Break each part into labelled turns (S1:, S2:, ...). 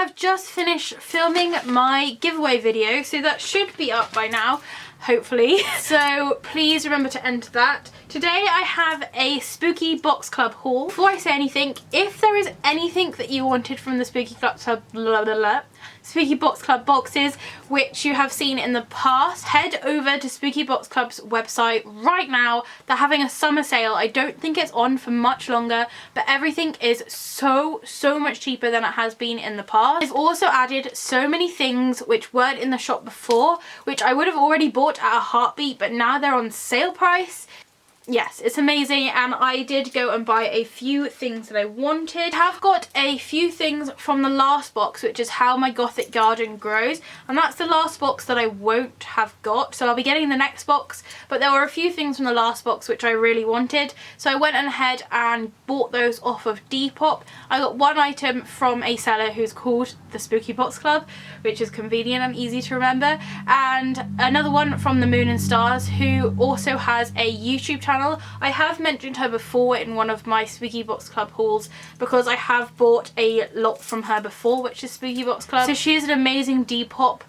S1: have just finished filming my giveaway video, so that should be up by now, hopefully. So please remember to enter that. Today I have a Spooky Box Club haul. Before I say anything, if there is anything that you wanted from the Spooky Box Club boxes which you have seen in the past, head over to Spooky Box Club's website right now. They're having a summer sale. I don't think it's on for much longer, but everything is so much cheaper than it has been in the past. They've also added so many things which weren't in the shop before, which I would have already bought at a heartbeat, but now they're on sale price. Yes, it's amazing, and I did go and buy a few things that I wanted. I have got a few things from the last box, which is How My Gothic Garden Grows, and that's the last box that I won't have got, so I'll be getting the next box, but there were a few things from the last box which I really wanted, so I went ahead and bought those off of Depop. I got one item from a seller who's called the Spooky Box Club, which is convenient and easy to remember, and another one from the Moon and Stars, who also has a YouTube channel. I have mentioned her before in one of my Spooky Box Club hauls because I have bought a lot from her before, which is Spooky Box Club. So she is an amazing Depop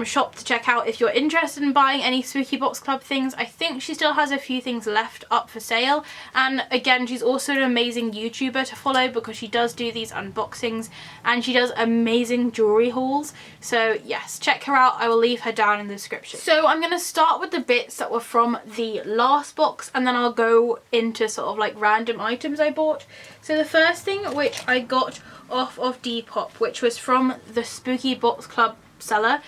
S1: shop to check out if you're interested in buying any Spooky Box Club things. I think she still has a few things left up for sale, and again, she's also an amazing YouTuber to follow because she does do these unboxings and she does amazing jewelry hauls. So yes, check her out. I will leave her down in the description. So I'm going to start with the bits that were from the last box, and then I'll go into sort of like random items I bought. So the first thing which I got off of Depop, which was from the Spooky Box Club seller,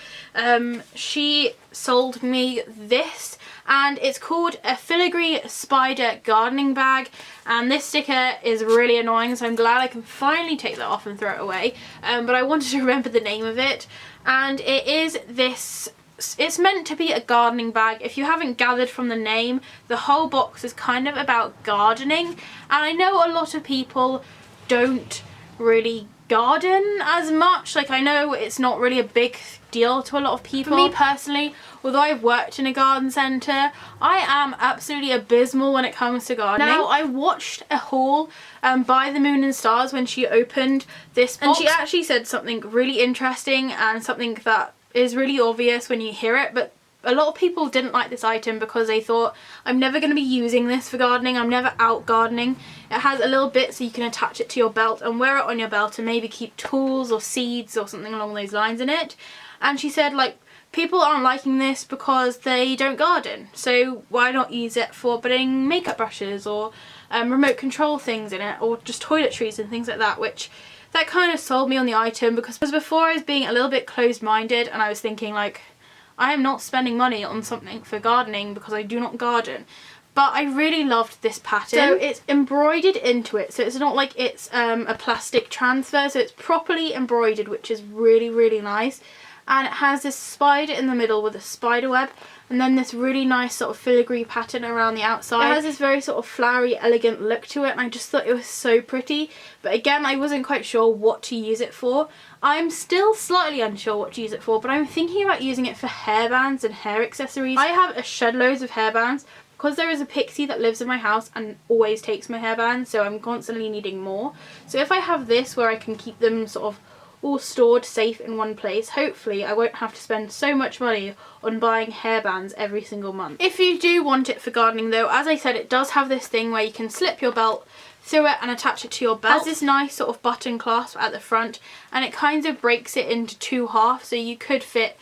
S1: she sold me this, and it's called a filigree spider gardening bag, and this sticker is really annoying, so I'm glad I can finally take that off and throw it away, but I wanted to remember the name of it, and it is this. It's meant to be a gardening bag. If you haven't gathered from the name, the whole box is kind of about gardening, and I know a lot of people don't really garden as much. Like, I know it's not really a big deal to a lot of people. For me personally, although I've worked in a garden centre, I am absolutely abysmal when it comes to gardening. Now, I watched a haul by the Moon and Stars when she opened this box, and she actually said something really interesting and something that is really obvious when you hear it, but a lot of people didn't like this item because they thought, I'm never going to be using this for gardening, I'm never out gardening. It has a little bit so you can attach it to your belt and wear it on your belt and maybe keep tools or seeds or something along those lines in it. And she said, like, people aren't liking this because they don't garden, so why not use it for putting makeup brushes or remote control things in it, or just toiletries and things like that, which that kind of sold me on the item, because before I was being a little bit closed-minded and I was thinking, like, I am not spending money on something for gardening because I do not garden. But I really loved this pattern. So it's embroidered into it, so it's not like it's a plastic transfer, so it's properly embroidered, which is really nice. And it has this spider in the middle with a spider web, and then this really nice sort of filigree pattern around the outside. It has this very sort of flowery, elegant look to it, and I just thought it was so pretty. But again, I wasn't quite sure what to use it for. I'm still slightly unsure what to use it for, but I'm thinking about using it for hairbands and hair accessories. I have a shed loads of hairbands because there is a pixie that lives in my house and always takes my hairbands, so I'm constantly needing more. So if I have this where I can keep them sort of all stored safe in one place, hopefully I won't have to spend so much money on buying hairbands every single month. If you do want it for gardening though, as I said, it does have this thing where you can slip your belt through it and attach it to your belt. It has this nice sort of button clasp at the front, and it kind of breaks it into two halves, so you could fit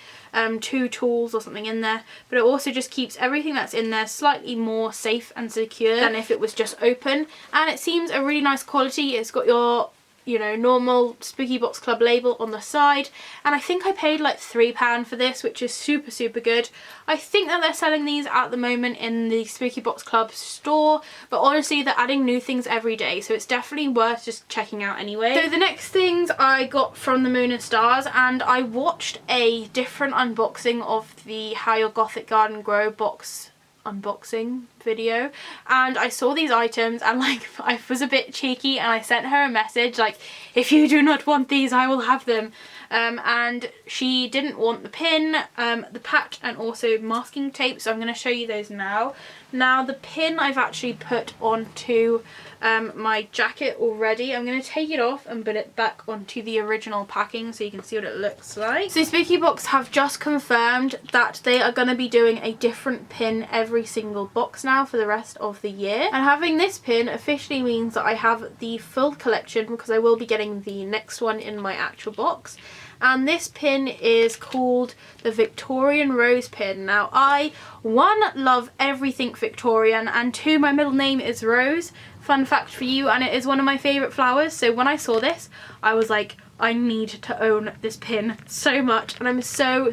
S1: two tools or something in there, but it also just keeps everything that's in there slightly more safe and secure than if it was just open. And it seems a really nice quality. It's got your, you know, normal Spooky Box Club label on the side, and I think I paid like £3 for this, which is super good. I think that they're selling these at the moment in the Spooky Box Club store, but honestly they're adding new things every day, so it's definitely worth just checking out anyway. So the next things I got from the Moon and Stars, and I watched a different unboxing of the How Your Gothic Garden Grow box unboxing video, and I saw these items, and like I was a bit cheeky and I sent her a message like, if you do not want these, I will have them. And she didn't want the pin, the patch, and also masking tape, so I'm going to show you those now. Now the pin I've actually put onto my jacket already. I'm going to take it off and put it back onto the original packing so you can see what it looks like. So Spooky Box have just confirmed that they are going to be doing a different pin every single box now for the rest of the year. And having this pin officially means that I have the full collection because I will be getting the next one in my actual box. And this pin is called the Victorian Rose pin. Now I, 1, love everything Victorian, and 2, my middle name is Rose. Fun fact for you, and it is one of my favourite flowers. So when I saw this, I was like, I need to own this pin so much. And I'm so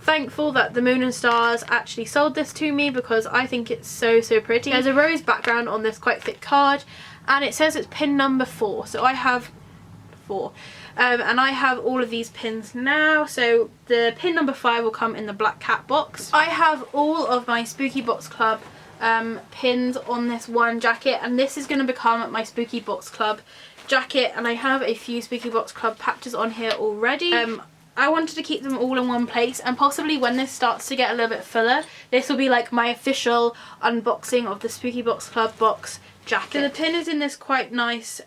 S1: thankful that the Moon and Stars actually sold this to me because I think it's so pretty. There's a rose background on this quite thick card, and it says it's pin number 4. So I have 4. And I have all of these pins now, so the pin number 5 will come in the Black Cat box. I have all of my Spooky Box Club pins on this one jacket, and this is going to become my Spooky Box Club jacket, and I have a few Spooky Box Club patches on here already. I wanted to keep them all in one place, and possibly when this starts to get a little bit fuller, this will be like my official unboxing of the Spooky Box Club box jacket. So the pin is in this quite nice,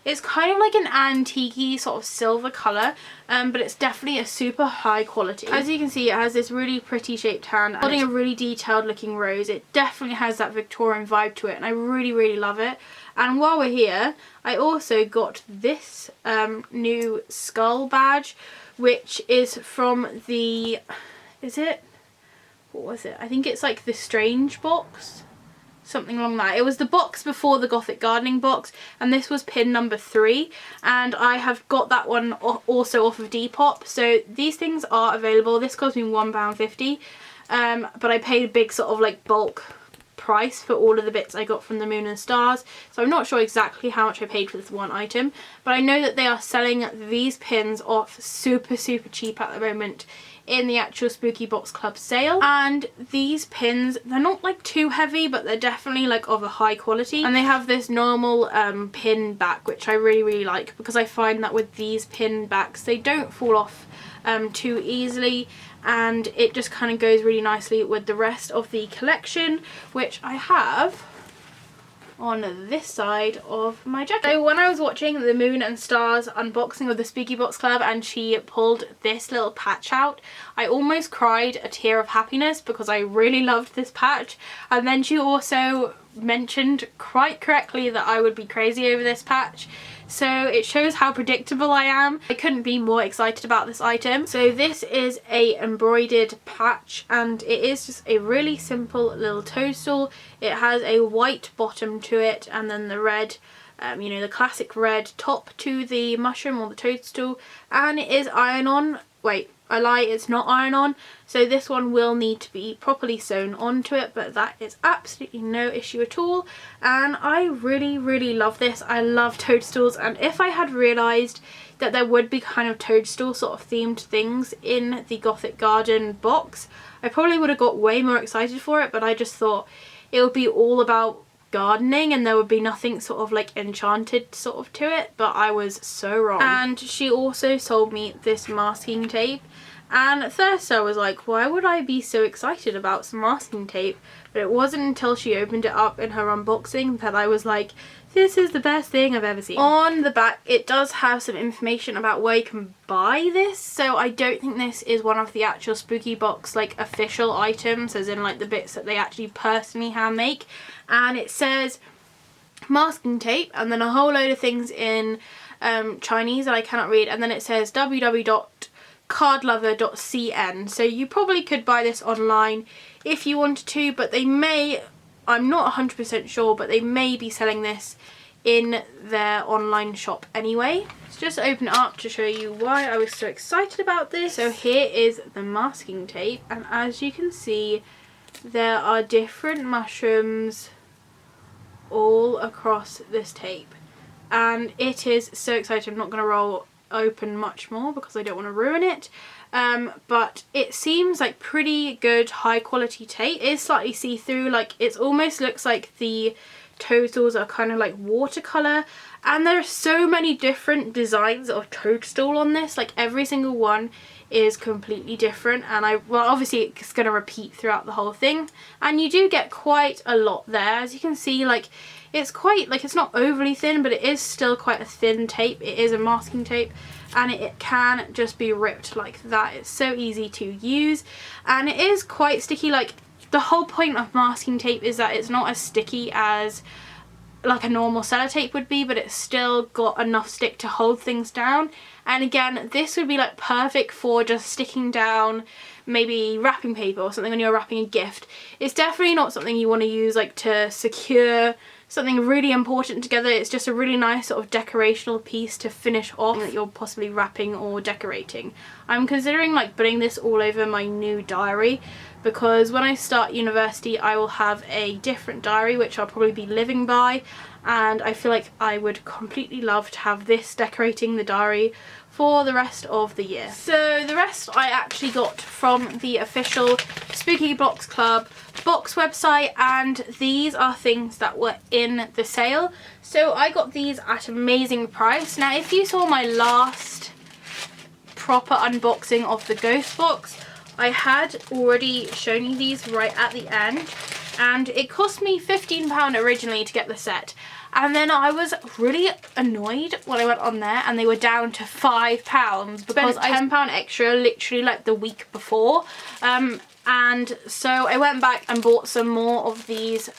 S1: it's kind of like an antique-y sort of silver colour, but it's definitely a super high quality. As you can see, it has this really pretty shaped hand, holding a really detailed looking rose. It definitely has that Victorian vibe to it, and I really love it. And while we're here, I also got this new skull badge, which is from the, what was it? I think it's like the Strange box. Something along that. It was the box before the Gothic Gardening box, and this was pin number 3, and I have got that one also off of Depop. So these things are available. This cost me £1.50, but I paid a big sort of like bulk price for all of the bits I got from the Moon and Stars, so I'm not sure exactly how much I paid for this one item, but I know that they are selling these pins off super cheap at the moment in the actual Spooky Box Club sale. And these pins, they're not like too heavy, but they're definitely like of a high quality, and they have this normal pin back, which I really like, because I find that with these pin backs they don't fall off too easily, and it just kind of goes really nicely with the rest of the collection, which I have on this side of my jacket. So when I was watching the Moon and Stars unboxing of the Spooky Box Club and she pulled this little patch out, I almost cried a tear of happiness because I really loved this patch. And then she also mentioned quite correctly that I would be crazy over this patch. So it shows how predictable I am. I couldn't be more excited about this item. So this is a embroidered patch, and it is just a really simple little toadstool. It has a white bottom to it, and then the red, you know, the classic red top to the mushroom or the toadstool, and it is iron on. Wait, I lie, it's not iron on, so this one will need to be properly sewn onto it, but that is absolutely no issue at all. And I really love this. I love toadstools, and if I had realised that there would be kind of toadstool sort of themed things in the Gothic Garden box, I probably would have got way more excited for it, but I just thought it would be all about gardening and there would be nothing sort of like enchanted sort of to it, but I was so wrong. And she also sold me this masking tape, and at first I was like, why would I be so excited about some masking tape? But it wasn't until she opened it up in her unboxing that I was like, this is the best thing I've ever seen. On the back it does have some information about where you can buy this, so I don't think this is one of the actual Spooky Box like official items, as in like the bits that they actually personally hand make. And it says masking tape and then a whole load of things in Chinese that I cannot read, and then it says www.cardlover.cn. so you probably could buy this online if you wanted to, but they may, I'm not 100% sure, but they may be selling this in their online shop anyway. Let's just open it up to show you why I was so excited about this. So here is the masking tape, and as you can see there are different mushrooms all across this tape, and it is so exciting. I'm not going to roll open much more because I don't want to ruin it, but it seems like pretty good high quality tape. It is slightly see-through, like it almost looks like the Toadstools are kind of like watercolor, and there are so many different designs of toadstool on this. Like every single one is completely different, and well, obviously it's going to repeat throughout the whole thing, and you do get quite a lot there. As you can see, like it's quite, like, it's not overly thin, but it is still quite a thin tape. It is a masking tape, and it can just be ripped like that. It's so easy to use, and it is quite sticky. Like the whole point of masking tape is that it's not as sticky as like a normal sellotape would be, but it's still got enough stick to hold things down. And again, this would be like perfect for just sticking down maybe wrapping paper or something when you're wrapping a gift. It's definitely not something you want to use like to secure something really important together. It's just a really nice sort of decorational piece to finish off that you're possibly wrapping or decorating. I'm considering like putting this all over my new diary, because when I start university I will have a different diary which I'll probably be living by, and I feel like I would completely love to have this decorating the diary for the rest of the year. So the rest I actually got from the official Spooky Box Club box website, and these are things that were in the sale. So I got these at an amazing price. Now if you saw my last proper unboxing of the ghost box, I had already shown you these right at the end, and it cost me £15 originally to get the set. And then I was really annoyed when I went on there and they were down to £5 because I spent £10 extra literally like the week before. And so I went back and bought some more of these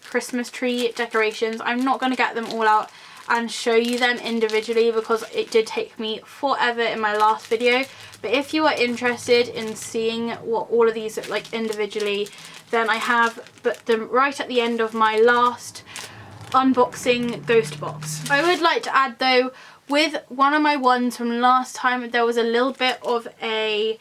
S1: Christmas tree decorations. I'm not going to get them all out and show you them individually because it did take me forever in my last video. But if you are interested in seeing what all of these look like individually, then I have put them right at the end of my last unboxing ghost box. I would like to add though, with one of my ones from last time, there was a little bit of a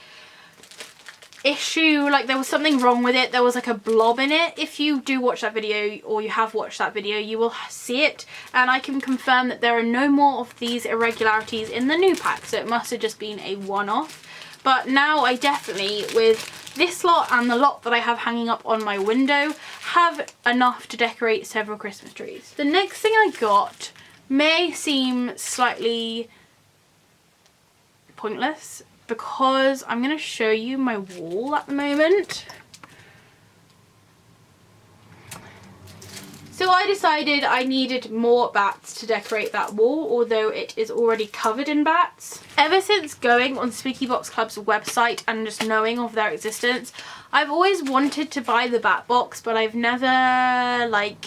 S1: issue, like there was something wrong with it. There was like a blob in it. If you do watch that video, or you have watched that video, you will see it, and I can confirm that there are no more of these irregularities in the new pack, so it must have just been a one-off. But now I definitely, with this lot and the lot that I have hanging up on my window, have enough to decorate several Christmas trees. The next thing I got may seem slightly pointless, because I'm going to show you my wall at the moment. So I decided I needed more bats to decorate that wall, although it is already covered in bats. Ever since going on Spooky Box Club's website and just knowing of their existence, I've always wanted to buy the bat box, but I've never like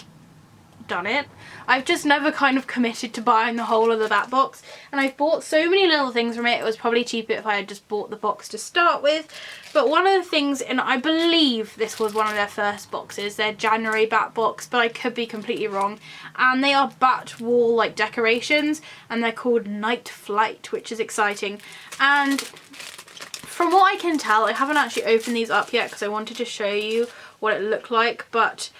S1: done it. I've just never kind of committed to buying the whole of the bat box, and I've bought so many little things from it. It was probably cheaper if I had just bought the box to start with. But one of the things, and I believe this was one of their first boxes, their January bat box, but I could be completely wrong, and they are bat wall like decorations, and they're called Night Flight, which is exciting. And from what I can tell, I haven't actually opened these up yet because I wanted to show you what it looked like, but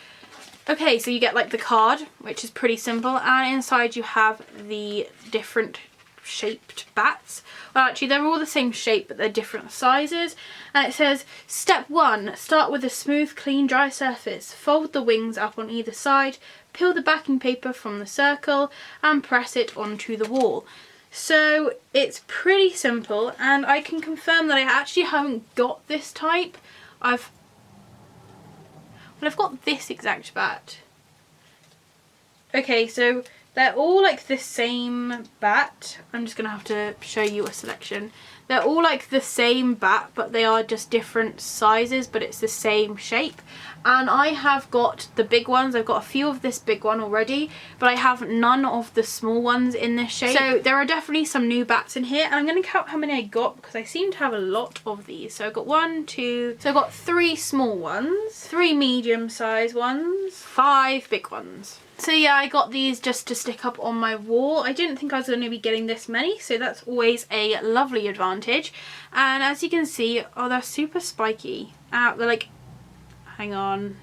S1: okay, so you get like the card, which is pretty simple, and inside you have the different shaped bats. Well, actually they're all the same shape, but they're different sizes. And it says, step 1, start with a smooth, clean, dry surface. Fold the wings up on either side, peel the backing paper from the circle, and press it onto the wall. So it's pretty simple, and I can confirm that I actually haven't got this type. I've got this exact bat. Okay, so they're all like the same bat. I'm just gonna have to show you a selection. They're all like the same bat, but they are just different sizes, but it's the same shape. And I have got the big ones. I've got a few of this big one already, but I have none of the small ones in this shape. So there are definitely some new bats in here, and I'm going to count how many I got because I seem to have a lot of these. So I've got 1, 2, so I've got 3 small ones, 3 medium sized ones, 5 big ones. So yeah, I got these just to stick up on my wall. I didn't think I was going to be getting this many, so that's always a lovely advantage. And as you can see, oh, they're super spiky. They're like, hang on.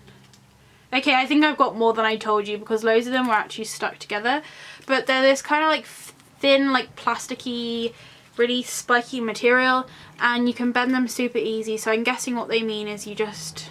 S1: Okay, I think I've got more than I told you because loads of them were actually stuck together. But they're this kind of like thin, like plasticky, really spiky material, and you can bend them super easy. So I'm guessing what they mean is you just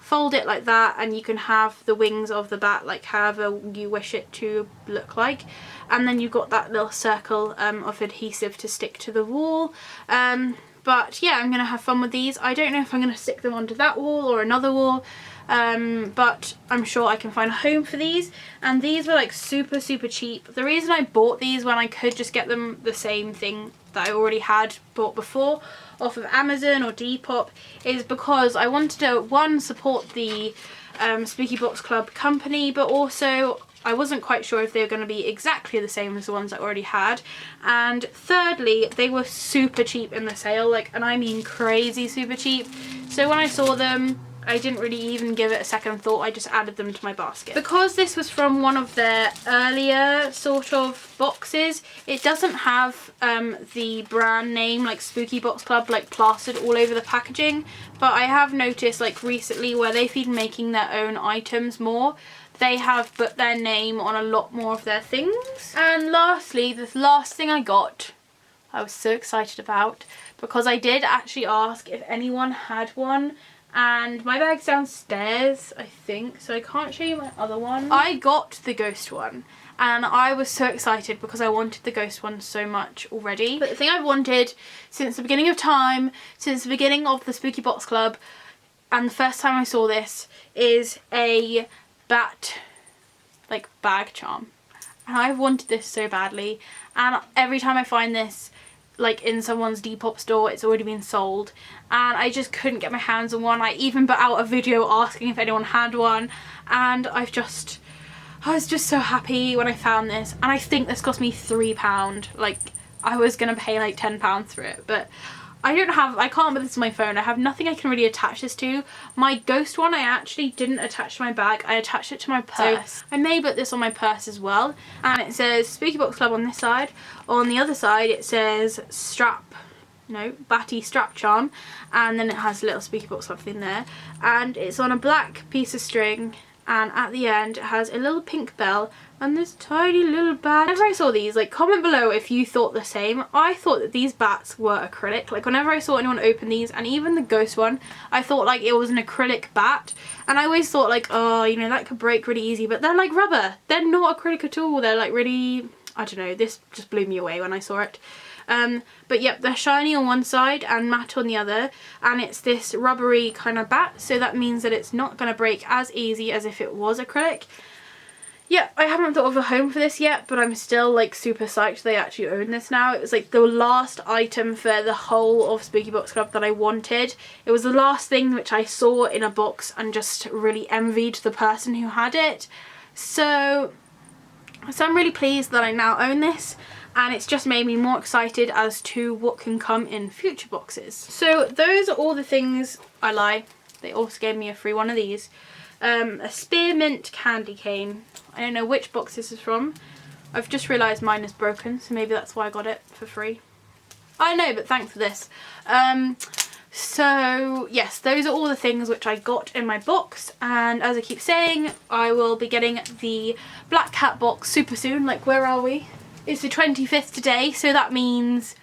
S1: fold it like that, and you can have the wings of the bat like however you wish it to look like. And then you've got that little circle of adhesive to stick to the wall. But yeah, I'm gonna have fun with these. I don't know if I'm gonna stick them onto that wall or another wall, but I'm sure I can find a home for these. And these were like super cheap. The reason I bought these when I could just get them the same thing that I already had bought before off of Amazon or Depop is because I wanted to, one, support the Spooky Box Club company, but also I wasn't quite sure if they were going to be exactly the same as the ones I already had. And thirdly, they were super cheap in the sale, like, and I mean crazy super cheap. So when I saw them, I didn't really even give it a second thought, I just added them to my basket. Because this was from one of their earlier sort of boxes, it doesn't have the brand name like Spooky Box Club like plastered all over the packaging, but I have noticed like recently where they've been making their own items more, they have put their name on a lot more of their things. And lastly, the last thing I got, I was so excited about, because I did actually ask if anyone had one, and my bag's downstairs, I think, so I can't show you my other one. I got the ghost one, and I was so excited because I wanted the ghost one so much already. But the thing I've wanted since the beginning of time, since the beginning of the Spooky Box Club, and the first time I saw this, is a bat, like, bag charm. And I've wanted this so badly, and every time I find this like in someone's Depop store, it's already been sold, and I just couldn't get my hands on one. I even put out a video asking if anyone had one, and I was just so happy when I found this. And I think this cost me £3. Like, I was gonna pay like £10 for it, but I can't put this on my phone. I have nothing I can really attach this to. My ghost one I actually didn't attach to my bag, I attached it to my purse. So I may put this on my purse as well. And it says Spooky Box Club on this side. On the other side it says Batty Strap Charm, and then it has a little Spooky Box Club thing there. And it's on a black piece of string, and at the end it has a little pink bell and this tiny little bat. Whenever I saw these, like, comment below if you thought the same. I thought that these bats were acrylic. Like, whenever I saw anyone open these, and even the ghost one, I thought like it was an acrylic bat. And I always thought like, oh, you know, that could break really easy, but they're like rubber. They're not acrylic at all. They're like really, I don't know, this just blew me away when I saw it. But yep, they're shiny on one side and matte on the other, and it's this rubbery kind of bat, so that means that it's not going to break as easy as if it was acrylic. Yeah, I haven't thought of a home for this yet, but I'm still like super psyched they actually own this now. It was like the last item for the whole of Spooky Box Club that I wanted. It was the last thing which I saw in a box and just really envied the person who had it. So I'm really pleased that I now own this, and it's just made me more excited as to what can come in future boxes. So those are all the things. I lie, they also gave me a free one of these. A spearmint candy cane. I don't know which box this is from. I've just realised mine is broken, so maybe that's why I got it for free. I know, but thanks for this. So yes, those are all the things which I got in my box, and as I keep saying, I will be getting the Black Cat box super soon. Like, where are we? It's the 25th today, so that means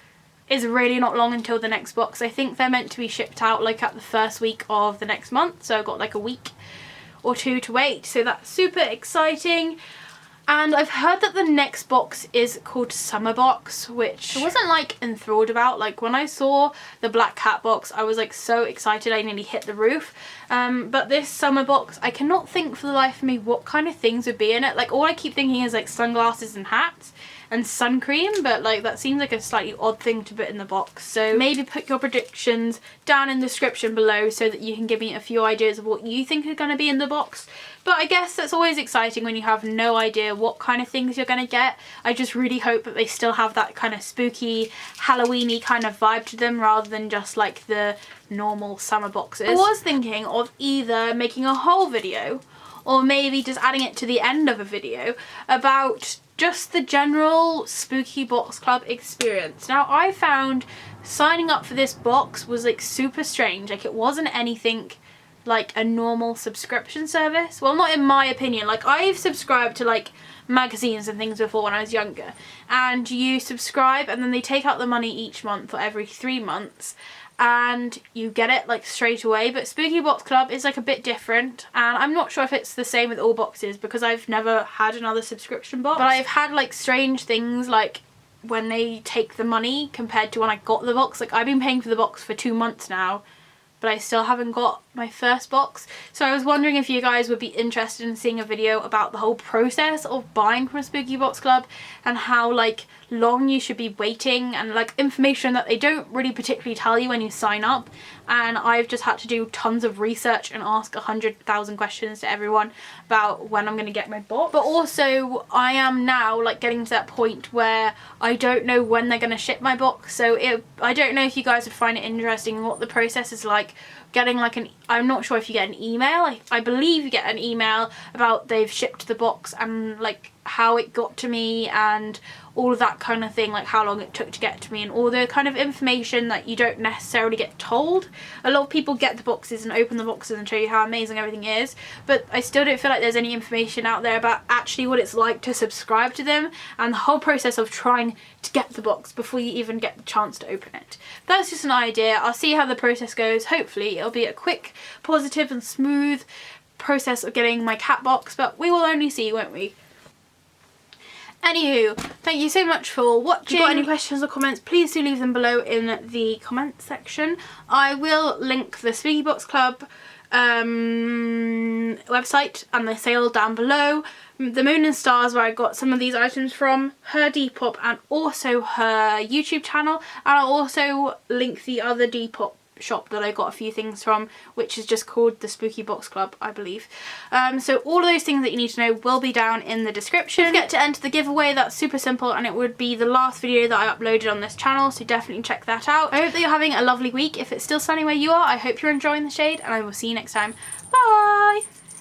S1: it's really not long until the next box. I think they're meant to be shipped out like at the first week of the next month, so I've got like a week or two to wait, so that's super exciting. And I've heard that the next box is called Summer Box, which I wasn't like enthralled about. Like, when I saw the Black Cat box, I was like so excited I nearly hit the roof. But this Summer Box, I cannot think for the life of me what kind of things would be in it. Like, all I keep thinking is like sunglasses and hats and sun cream, but like that seems like a slightly odd thing to put in the box. So maybe put your predictions down in the description below so that you can give me a few ideas of what you think are going to be in the box. But I guess that's always exciting when you have no idea what kind of things you're going to get. I just really hope that they still have that kind of spooky, Halloweeny kind of vibe to them, rather than just like the normal summer boxes. I was thinking of either making a whole video or maybe just adding it to the end of a video about just the general Spooky Box Club experience. Now, I found signing up for this box was like super strange. Like, it wasn't anything like a normal subscription service. Well, not in my opinion. Like, I've subscribed to like magazines and things before when I was younger, and you subscribe and then they take out the money each month or every 3 months, and you get it like straight away. But Spooky Box Club is like a bit different, and I'm not sure if it's the same with all boxes because I've never had another subscription box. But I've had like strange things like when they take the money compared to when I got the box. Like I've been paying for the box for 2 months now, but I still haven't got my first box. So I was wondering if you guys would be interested in seeing a video about the whole process of buying from a Spooky Box Club and how like long you should be waiting, and like information that they don't really particularly tell you when you sign up. And I've just had to do tons of research and ask 100,000 questions to everyone about when I'm going to get my box. But also I am now like getting to that point where I don't know when they're going to ship my box. So I don't know if you guys would find it interesting what the process is like getting like I'm not sure if you get an email. I believe you get an email about they've shipped the box and like how it got to me and all of that kind of thing, like how long it took to get to me and all the kind of information that you don't necessarily get told. A lot of people get the boxes and open the boxes and show you how amazing everything is, but I still don't feel like there's any information out there about actually what it's like to subscribe to them and the whole process of trying to get the box before you even get the chance to open it. That's just an idea. I'll see how the process goes. Hopefully it'll be a quick, positive and smooth process of getting my cat box, but we will only see, won't we? Anywho, thank you so much for watching. If you've got any questions or comments, please do leave them below in the comment section. I will link the Spooky Box Club website and the sale down below. The Moon and Stars, where I got some of these items from, her Depop and also her YouTube channel. And I'll also link the other Depop shop that I got a few things from, which is just called the Spooky Box Club, I believe. So all of those things that you need to know will be down in the description. Don't forget to enter the giveaway. That's super simple, and it would be the last video that I uploaded on this channel, so definitely check that out. I hope that you're having a lovely week. If it's still sunny where you are, I hope you're enjoying the shade, and I will see you next time. Bye!